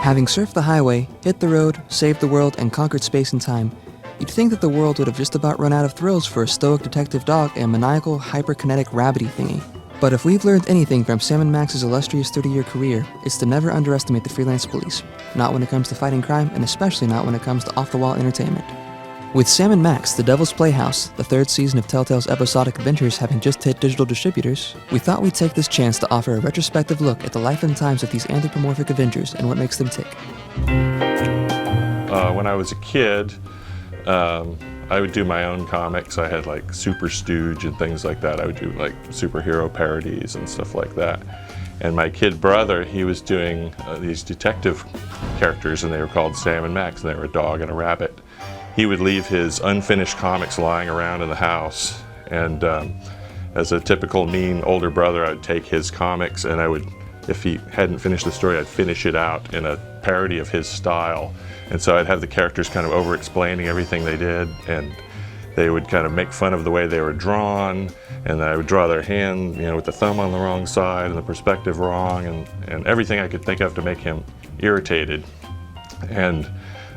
Having surfed the highway, hit the road, saved the world, and conquered space and time, you'd think that the world would have just about run out of thrills for a stoic detective dog and maniacal, hyperkinetic rabbity thingy. But if we've learned anything from Sam & Max's illustrious 30-year career, it's to never underestimate the freelance police. Not when it comes to fighting crime, and especially not when it comes to off-the-wall entertainment. With Sam & Max, The Devil's Playhouse, the third season of Telltale's episodic adventures having just hit digital distributors, we thought we'd take this chance to offer a retrospective look at the life and times of these anthropomorphic Avengers and what makes them tick. When I was a kid, I would do my own comics. I had like Super Stooge and things like that. I would do like superhero parodies and stuff like that. And my kid brother, he was doing these detective characters, and they were called Sam and Max, and they were a dog and a rabbit. He would leave his unfinished comics lying around in the house, and as a typical mean older brother, I would take his comics and I would, if he hadn't finished the story, I'd finish it out in a parody of his style. And so I'd have the characters kind of over-explaining everything they did, and they would kind of make fun of the way they were drawn, and then I would draw their hand, with the thumb on the wrong side and the perspective wrong, and everything I could think of to make him irritated. And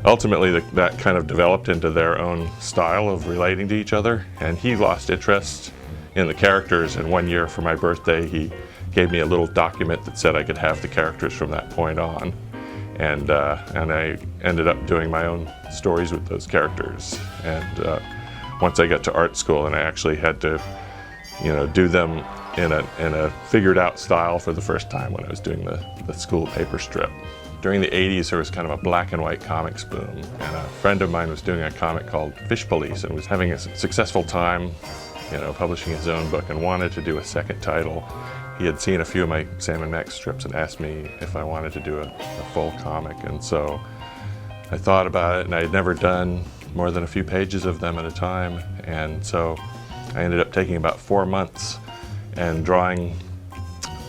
ultimately that kind of developed into their own style of relating to each other, and he lost interest in the characters, and one year for my birthday he gave me a little document that said I could have the characters from that point on. And I ended up doing my own stories with those characters. And once I got to art school, and I actually had to, do them in a figured out style for the first time when I was doing the school paper strip. During the 80s, there was kind of a black and white comics boom, and a friend of mine was doing a comic called Fish Police and was having a successful time, publishing his own book, and wanted to do a second title. He had seen a few of my Sam & Max strips and asked me if I wanted to do a full comic, and so I thought about it, and I had never done more than a few pages of them at a time, and so I ended up taking about 4 months and drawing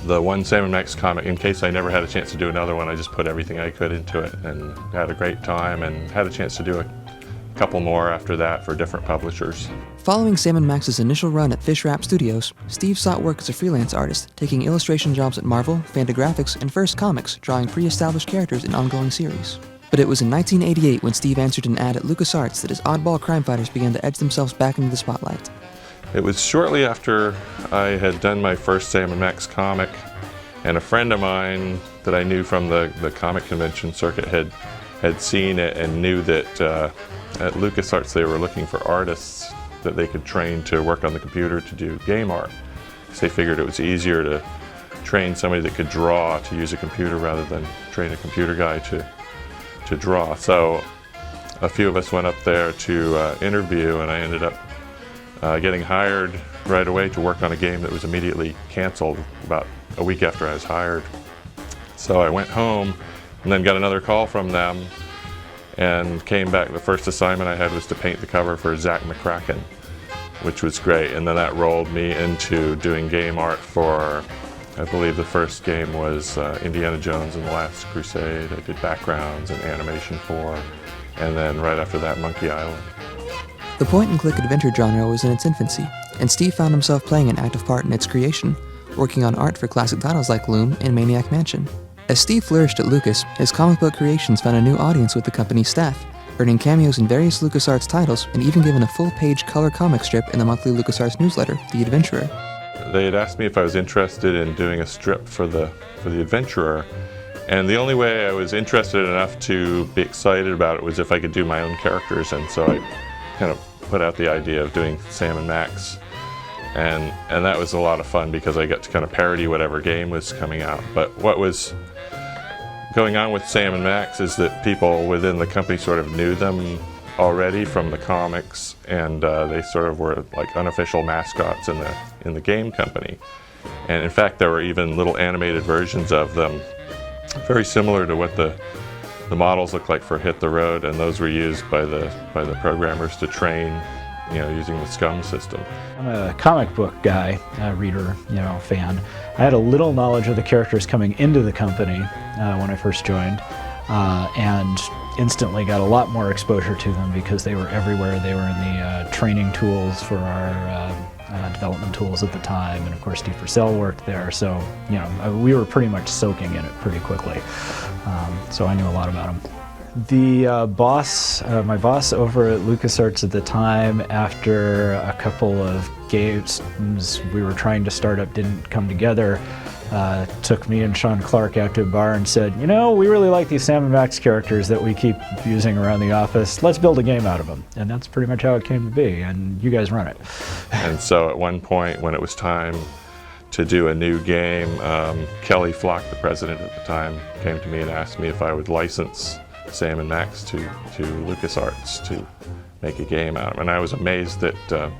the one Sam & Max comic. In case I never had a chance to do another one, I just put everything I could into it and had a great time, and had a chance to do a couple more after that for different publishers. Following Sam & Max's initial run at Fish Wrap Studios, Steve sought work as a freelance artist, taking illustration jobs at Marvel, Fantagraphics, and First Comics, drawing pre-established characters in ongoing series. But it was in 1988 when Steve answered an ad at LucasArts that his oddball crime fighters began to edge themselves back into the spotlight. It was shortly after I had done my first Sam & Max comic, and a friend of mine that I knew from the comic convention circuit had seen it and knew that at LucasArts they were looking for artists that they could train to work on the computer to do game art. Because they figured it was easier to train somebody that could draw to use a computer rather than train a computer guy to draw. So a few of us went up there to interview, and I ended up getting hired right away to work on a game that was immediately canceled about a week after I was hired. So I went home and then got another call from them and came back. The first assignment I had was to paint the cover for Zach McCracken, which was great. And then that rolled me into doing game art for, I believe the first game was Indiana Jones and the Last Crusade. I did backgrounds and animation for, and then right after that, Monkey Island. The point-and-click adventure genre was in its infancy, and Steve found himself playing an active part in its creation, working on art for classic titles like Loom and Maniac Mansion. As Steve flourished at Lucas, his comic book creations found a new audience with the company's staff, earning cameos in various LucasArts titles and even given a full-page color comic strip in the monthly LucasArts newsletter, The Adventurer. They had asked me if I was interested in doing a strip for the Adventurer, and the only way I was interested enough to be excited about it was if I could do my own characters, and so I kind of put out the idea of doing Sam & Max. And that was a lot of fun because I got to kind of parody whatever game was coming out. But what was going on with Sam & Max is that people within the company sort of knew them already from the comics, and they sort of were like unofficial mascots in the game company. And in fact, there were even little animated versions of them, very similar to what the models look like for Hit the Road, and those were used by the programmers to train, using the Scum system. I'm a comic book guy, reader, fan. I had a little knowledge of the characters coming into the company when I first joined, and instantly got a lot more exposure to them because they were everywhere. They were in the training tools for our development tools at the time, and of course Steve Purcell worked there, so we were pretty much soaking in it pretty quickly. So I knew a lot about him. The my boss over at LucasArts at the time, after a couple of games we were trying to start up didn't come together, took me and Sean Clark out to a bar and said, we really like these Sam and Max characters that we keep using around the office. Let's build a game out of them. And that's pretty much how it came to be, and you guys run it. And so at one point when it was time to do a new game, Kelly Flock, the president at the time, came to me and asked me if I would license Sam and Max to LucasArts to make a game out of them. And I was amazed that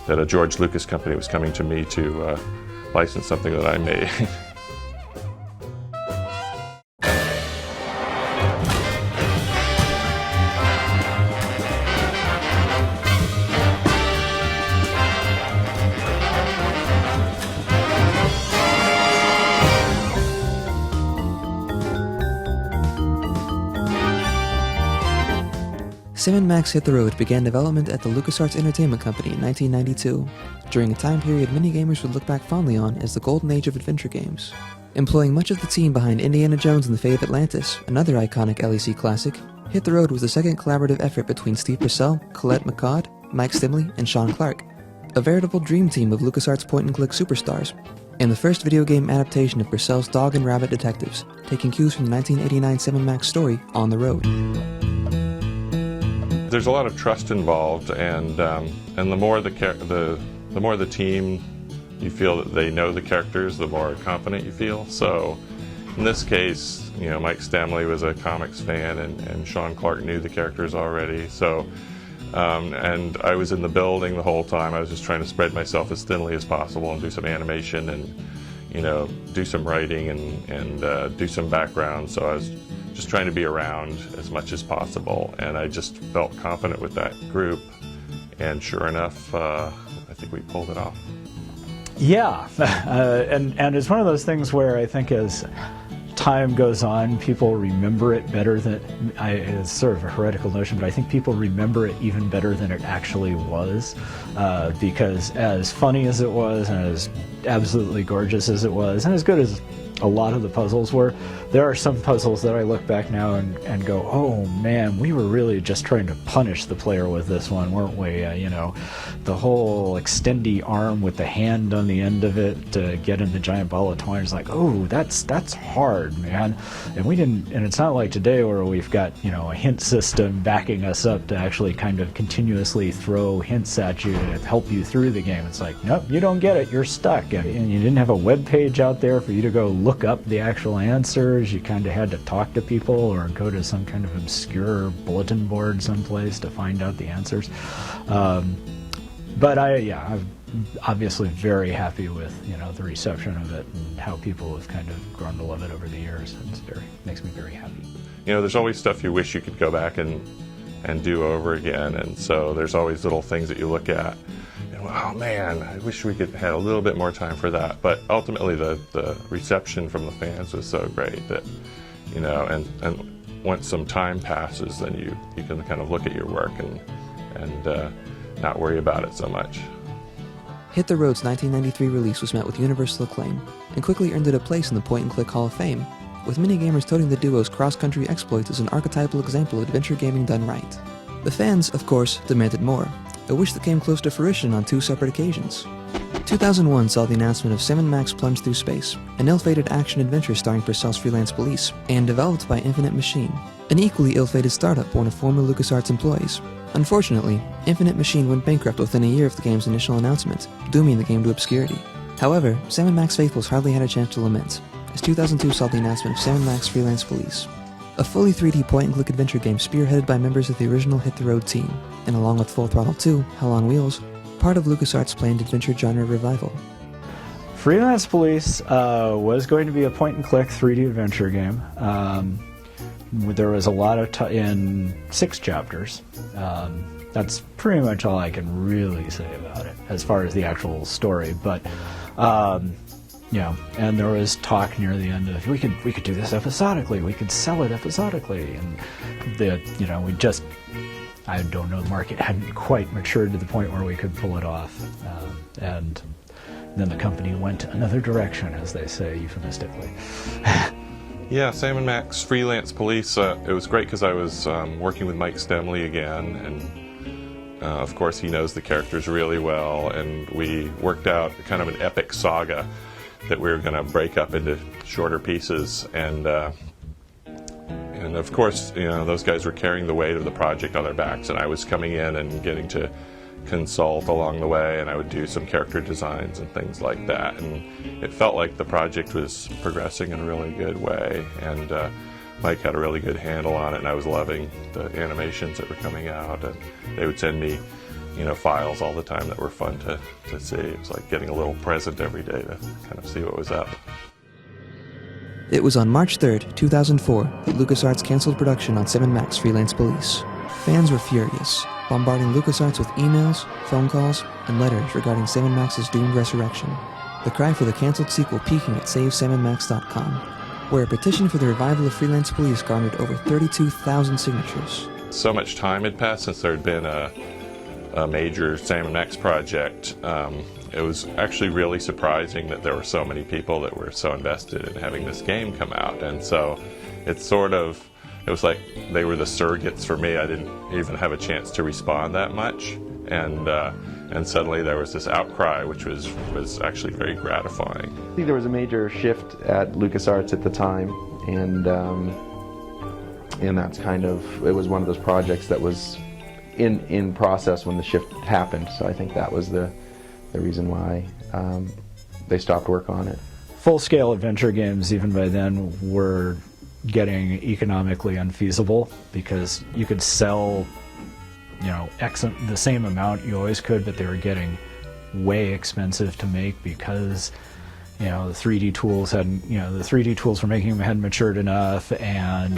a George Lucas company was coming to me to license something that I made. Sam & Max Hit the Road began development at the LucasArts Entertainment Company in 1992, during a time period many gamers would look back fondly on as the golden age of adventure games. Employing much of the team behind Indiana Jones and the Fate of Atlantis, another iconic LEC classic, Hit the Road was the second collaborative effort between Steve Purcell, Colette McCod, Mike Stimley, and Sean Clark, a veritable dream team of LucasArts point-and-click superstars, and the first video game adaptation of Purcell's Dog and Rabbit Detectives, taking cues from the 1989 Sam & Max story On the Road. There's a lot of trust involved, and the more the more the team you feel that they know the characters, the more confident you feel. So in this case, Mike Stamley was a comics fan, and Sean Clark knew the characters already. So and I was in the building the whole time. I was just trying to spread myself as thinly as possible and do some animation and do some writing and do some background. So I was just trying to be around as much as possible, and I just felt confident with that group, and sure enough, I think we pulled it off. Yeah, and it's one of those things where I think as time goes on, people remember it better than, it's sort of a heretical notion, but I think people remember it even better than it actually was, because as funny as it was, and as absolutely gorgeous as it was, and as good as a lot of the puzzles were, there are some puzzles that I look back now and go, oh man, we were really just trying to punish the player with this one, weren't we? The whole extendy arm with the hand on the end of it to get in the giant ball of twine is like, oh, that's hard, man. And we didn't, and it's not like today where we've got, a hint system backing us up to actually kind of continuously throw hints at you to help you through the game. It's like, nope, you don't get it, you're stuck. And you didn't have a web page out there for you to go look up the actual answers. You kind of had to talk to people or go to some kind of obscure bulletin board someplace to find out the answers. But I'm obviously very happy with the reception of it and how people have kind of grown to love it over the years. Makes me very happy. There's always stuff you wish you could go back and do over again, and so there's always little things that you look at and, oh man, I wish we could have had a little bit more time for that. But ultimately the reception from the fans was so great that and once some time passes, then you can kind of look at your work and not worry about it so much. Hit the Road's 1993 release was met with universal acclaim, and quickly earned it a place in the point-and-click Hall of Fame, with many gamers touting the duo's cross-country exploits as an archetypal example of adventure gaming done right. The fans, of course, demanded more, a wish that came close to fruition on two separate occasions. 2001 saw the announcement of Sam & Max Plunge Through Space, an ill-fated action-adventure starring Purcell's freelance police, and developed by Infinite Machine, an equally ill-fated startup born of former LucasArts employees. Unfortunately, Infinite Machine went bankrupt within a year of the game's initial announcement, dooming the game to obscurity. However, Sam & Max faithfuls hardly had a chance to lament, as 2002 saw the announcement of Sam & Max Freelance Police, a fully 3D point-and-click adventure game spearheaded by members of the original Hit the Road team, and along with Full Throttle 2, Hell on Wheels, part of LucasArts' planned adventure genre revival. Freelance Police was going to be a point-and-click 3D adventure game. There was a lot of in 6 chapters. That's pretty much all I can really say about it as far as the actual story. But and there was talk near the end of we could do this episodically. We could sell it episodically, and I don't know, the market hadn't quite matured to the point where we could pull it off. And then the company went another direction, as they say euphemistically. Yeah, Sam & Max Freelance Police, it was great because I was working with Mike Stemley again, and of course he knows the characters really well, and we worked out kind of an epic saga that we were going to break up into shorter pieces, and of course, those guys were carrying the weight of the project on their backs, and I was coming in and getting to consult along the way, and I would do some character designs and things like that, and it felt like the project was progressing in a really good way, and Mike had a really good handle on it, and I was loving the animations that were coming out, and they would send me files all the time that were fun to see. It was like getting a little present every day to kind of see what was up. It was on March 3rd, 2004, that LucasArts canceled production on Sam & Max Freelance Police. Fans were furious, bombarding LucasArts with emails, phone calls, and letters regarding Sam & Max's doomed resurrection. The cry for the canceled sequel peaking at SaveSamandMax.com, where a petition for the revival of Freelance Police garnered over 32,000 signatures. So much time had passed since there had been a major Sam & Max project. It was actually really surprising that there were so many people that were so invested in having this game come out, and so it was like they were the surrogates for me. I didn't even have a chance to respond that much, and suddenly there was this outcry, which was actually very gratifying. I think there was a major shift at LucasArts at the time, and that's it was one of those projects that was in process when the shift happened. So I think that was the reason why they stopped work on it. Full-scale adventure games, even by then, were getting economically unfeasible because you could sell, the same amount you always could, but they were getting way expensive to make because, the 3D tools hadn't, the 3D tools for making them hadn't matured enough, and,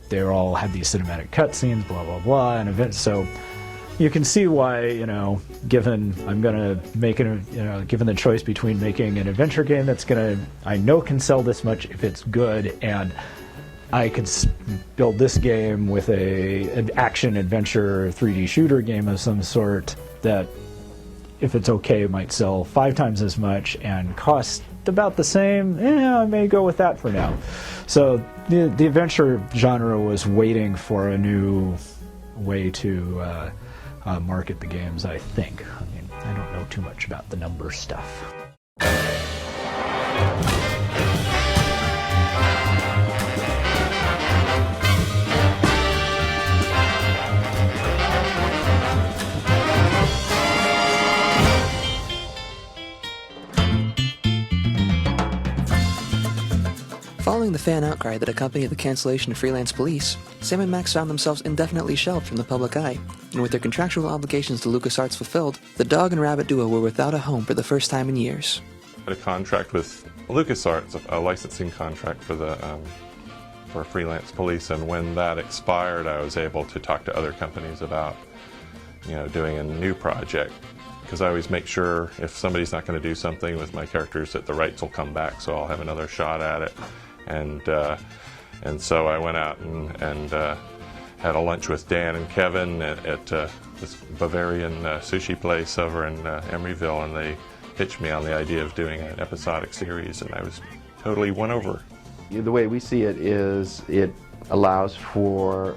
they all had these cinematic cutscenes, blah, blah, blah, and so you can see why, given the choice between making an adventure game that's I know can sell this much if it's good, and I could build this game with an action adventure 3D shooter game of some sort that, if it's okay, might sell 5 times as much and cost about the same. I may go with that for now. So the adventure genre was waiting for a new way to market the games, I think. I don't know too much about the number stuff. Following the fan outcry that accompanied the cancellation of Freelance Police, Sam & Max found themselves indefinitely shelved from the public eye, and with their contractual obligations to LucasArts fulfilled, the dog and rabbit duo were without a home for the first time in years. I had a contract with LucasArts, a licensing contract for Freelance Police, and when that expired, I was able to talk to other companies about, doing a new project. Because I always make sure if somebody's not going to do something with my characters that the rights will come back, so I'll have another shot at it. And so I went out and had a lunch with Dan and Kevin at this Bavarian sushi place over in Emeryville, and they pitched me on the idea of doing an episodic series, and I was totally won over. The way we see it is it allows for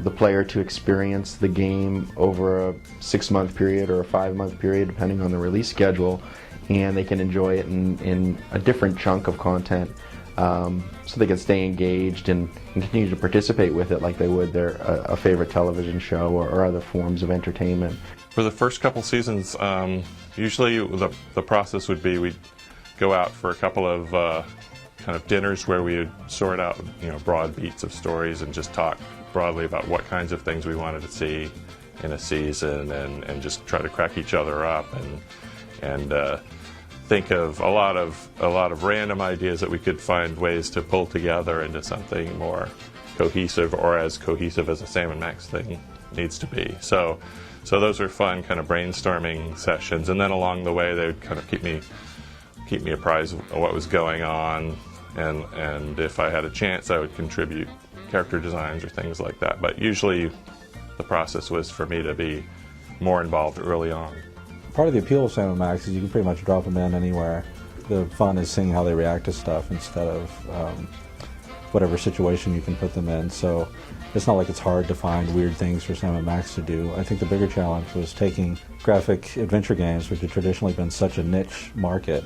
the player to experience the game over a 6-month period or a 5-month period, depending on the release schedule, and they can enjoy it in a different chunk of content, so they can stay engaged and continue to participate with it like they would a favorite television show or other forms of entertainment. For the first couple seasons, usually the process would be we'd go out for a couple of kind of dinners where we would sort out broad beats of stories and just talk broadly about what kinds of things we wanted to see in a season, and just try to crack each other up and think of a lot of random ideas that we could find ways to pull together into something more cohesive, or as cohesive as a Sam & Max thing needs to be. So those are fun kind of brainstorming sessions, and then along the way they would kind of keep me apprised of what was going on, and if I had a chance I would contribute character designs or things like that. But usually the process was for me to be more involved early on. Part of the appeal of Sam & Max is you can pretty much drop them in anywhere. The fun is seeing how they react to stuff instead of whatever situation you can put them in. So it's not like it's hard to find weird things for Sam & Max to do. I think the bigger challenge was taking graphic adventure games, which have traditionally been such a niche market,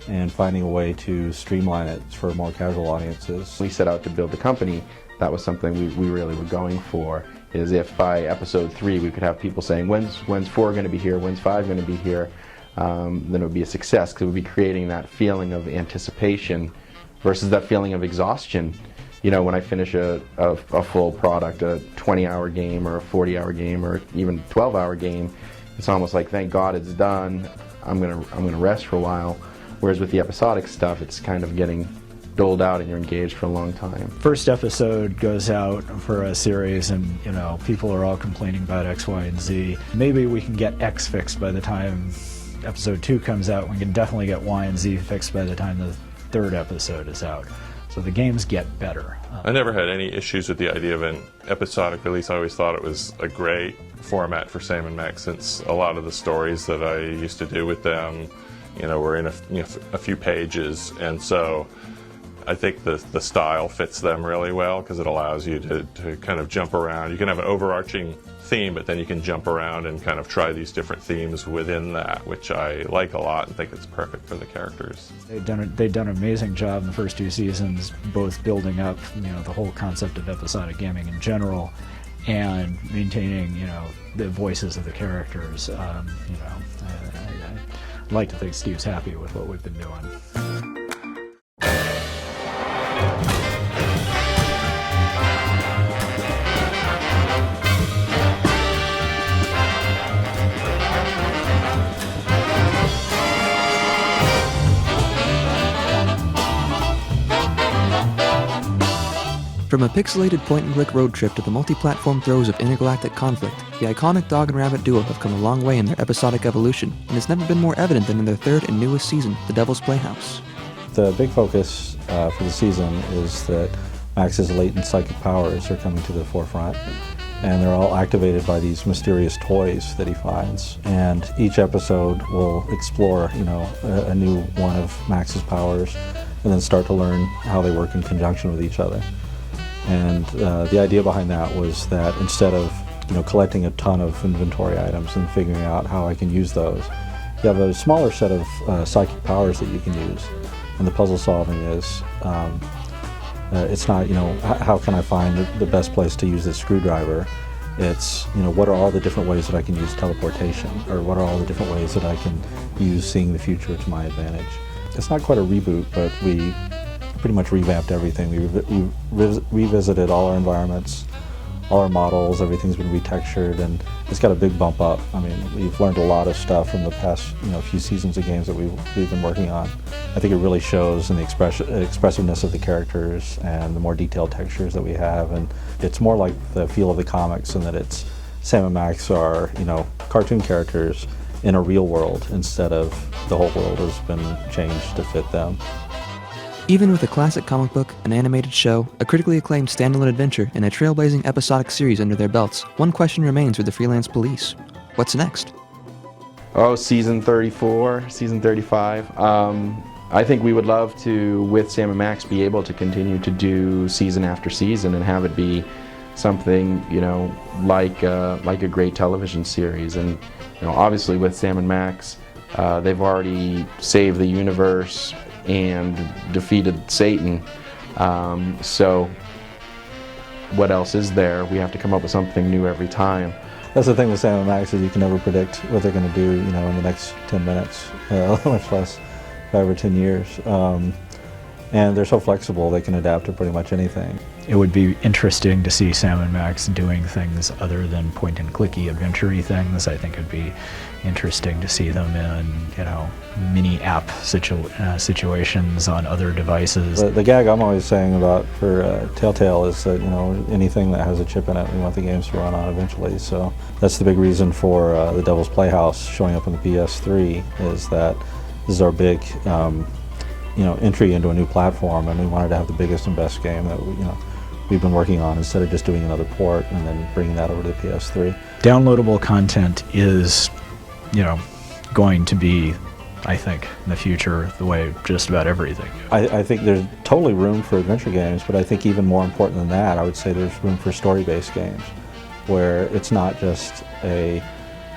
and finding a way to streamline it for more casual audiences. We set out to build the company. That was something we really were going for, is if by episode 3 we could have people saying, when's 4 going to be here, when's 5 going to be here, then it would be a success, because it would be creating that feeling of anticipation versus that feeling of exhaustion. You know, when I finish a full product, a 20-hour game or a 40-hour game or even 12-hour game, it's almost like, thank God it's done, I'm gonna rest for a while. Whereas with the episodic stuff, it's kind of getting doled out and you're engaged for a long time. First episode goes out for a series and, you know, people are all complaining about X, Y, and Z. Maybe we can get X fixed by the time episode 2 comes out. We can definitely get Y and Z fixed by the time the 3rd episode is out. So the games get better. I never had any issues with the idea of an episodic release. I always thought it was a great format for Sam & Max, since a lot of the stories that I used to do with them, you know, were in a few pages, and so I think the style fits them really well, because it allows you to kind of jump around. You can have an overarching theme, but then you can jump around and kind of try these different themes within that, which I like a lot and think it's perfect for the characters. They've done an amazing job in the first 2 seasons, both building up, you know, the whole concept of episodic gaming in general, and maintaining, you know, the voices of the characters. You know, I'd like to think Steve's happy with what we've been doing. From a pixelated point-and-click road trip to the multi-platform throes of intergalactic conflict, the iconic dog and rabbit duo have come a long way in their episodic evolution, and it's never been more evident than in their 3rd and newest season, The Devil's Playhouse. The big focus for the season is that Max's latent psychic powers are coming to the forefront, and they're all activated by these mysterious toys that he finds. And each episode will explore, you know, a new one of Max's powers, and then start to learn how they work in conjunction with each other. And the idea behind that was that instead of, you know, collecting a ton of inventory items and figuring out how I can use those, you have a smaller set of psychic powers that you can use. And the puzzle solving is, it's not, you know, how can I find the best place to use this screwdriver? It's, you know, what are all the different ways that I can use teleportation? Or what are all the different ways that I can use seeing the future to my advantage? It's not quite a reboot, but we pretty much revamped everything. We revisited all our environments, all our models, everything's been retextured, and it's got a big bump up. I mean, we've learned a lot of stuff from the past, you know, few seasons of games that we've been working on. I think it really shows in the expressiveness of the characters and the more detailed textures that we have, and it's more like the feel of the comics, in that it's Sam and Max are, you know, cartoon characters in a real world instead of the whole world has been changed to fit them. Even with a classic comic book, an animated show, a critically acclaimed standalone adventure, and a trailblazing episodic series under their belts, one question remains for the freelance police. What's next? Oh, season 34, season 35. I think we would love to, with Sam & Max, be able to continue to do season after season and have it be something, you know, like a great television series. And, you know, obviously with Sam & Max, they've already saved the universe and defeated Satan. So what else is there? We have to come up with something new every time. That's the thing with Sam & Max, is you can never predict what they're going to do, you know, in the next 10 minutes, much less 5 or 10 years. And they're so flexible, they can adapt to pretty much anything. It would be interesting to see Sam & Max doing things other than point-and-clicky adventure-y things. I think it'd be interesting to see them in, you know, mini-app situations on other devices. The gag I'm always saying about for Telltale is that, you know, anything that has a chip in it, we want the games to run on eventually. So that's the big reason for The Devil's Playhouse showing up on the PS3, is that this is our big, you know, entry into a new platform, and we wanted to have the biggest and best game that we've been working on, instead of just doing another port and then bringing that over to the PS3. Downloadable content is, you know, going to be, I think, in the future, the way just about everything. I think there's totally room for adventure games, but I think even more important than that, I would say there's room for story-based games, where it's not just a,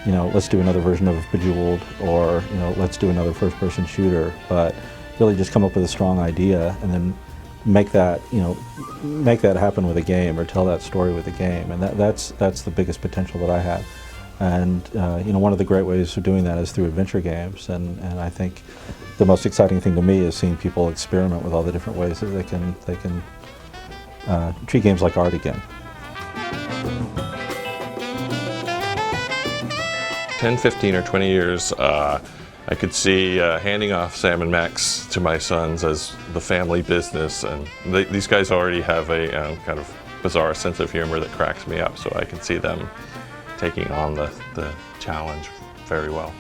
let's do another version of Bejeweled, or, let's do another first-person shooter, but really just come up with a strong idea and then make that happen with a game, or tell that story with a game, and that's the biggest potential that I have. And one of the great ways of doing that is through adventure games, and I think the most exciting thing to me is seeing people experiment with all the different ways that they can treat games like art again. 10, 15, or 20 years, I could see handing off Sam and Max to my sons as the family business, and these guys already have a kind of bizarre sense of humor that cracks me up, so I can see them taking on the challenge very well.